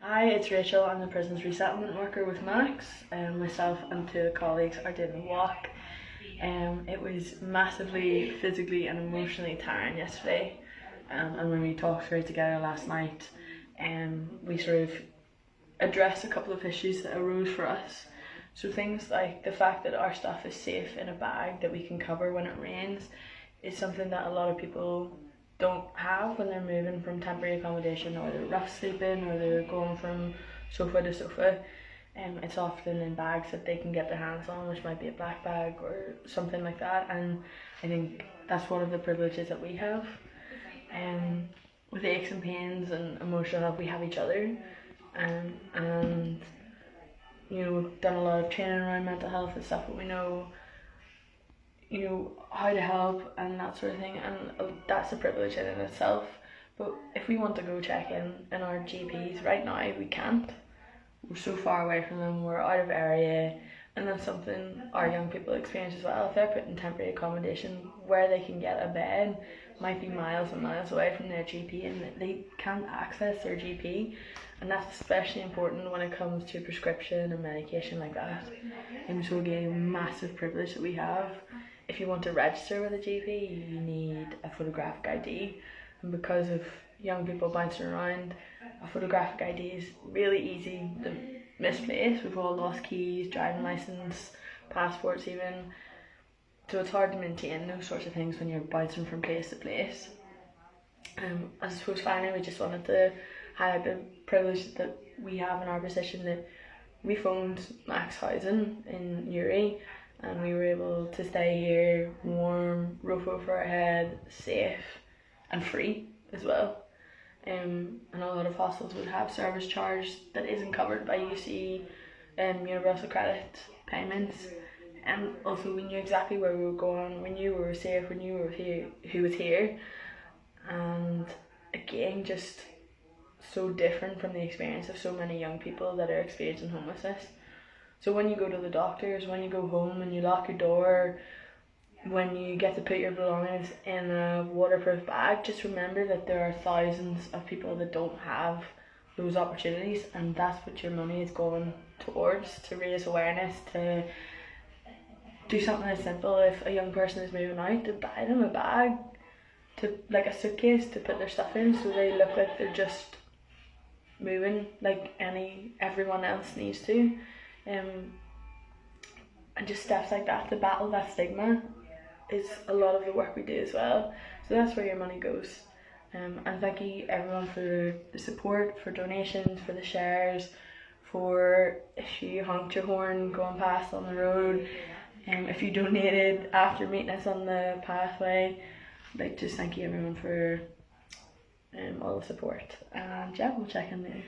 Hi, it's Rachel. I'm the prisons resettlement worker with Max. Myself and two colleagues are doing a walk. It was massively physically and emotionally tiring yesterday. And when we talked through it together last night, we sort of addressed a couple of issues that arose for us. So things like the fact that our stuff is safe in a bag that we can cover when it rains is something that a lot of people don't have when they're moving from temporary accommodation, or they're rough sleeping, or they're going from sofa to sofa. It's often in bags that they can get their hands on, which might be a black bag or something like that. And I think that's one of the privileges that we have. With aches and pains and emotional help, we have each other. And we've done a lot of training around mental health and stuff, but we know how to help and that sort of thing, and that's a privilege in itself. But if we want to go check in our GPs right now, we can't. We're so far away from them, we're out of area, and that's something our young people experience as well. If they're put in temporary accommodation, where they can get a bed might be miles and miles away from their GP, and they can't access their GP. And that's especially important when it comes to prescription and medication like that. And so again, massive privilege that we have. If you want to register with a GP, you need a photographic ID. And because of young people bouncing around, a photographic ID is really easy to misplace. We've all lost keys, driving licence, passports even. So it's hard to maintain those sorts of things when you're bouncing from place to place. I suppose finally we just wanted to highlight the privilege that we have in our position, that we phoned Max Housing in Newry, and we were able to stay here warm, roof over our head, safe and free as well. And a lot of hostels would have service charge that isn't covered by UC and Universal Credit payments. And also we knew exactly where we were going, we knew we were safe, we knew who was here. And again, just so different from the experience of so many young people that are experiencing homelessness. So when you go to the doctors, when you go home and you lock your door, when you get to put your belongings in a waterproof bag, just remember that there are thousands of people that don't have those opportunities, and that's what your money is going towards, to raise awareness, to do something as simple. If a young person is moving out, to buy them a bag, to like a suitcase to put their stuff in, so they look like they're just moving like everyone else needs to. And just steps like that to battle that stigma is a lot of the work we do as well. So that's where your money goes. And thank you everyone for the support, for donations, for the shares, for if you honked your horn going past on the road, if you donated after meeting us on the pathway. Just thank you everyone for all the support. And yeah, we'll check in later.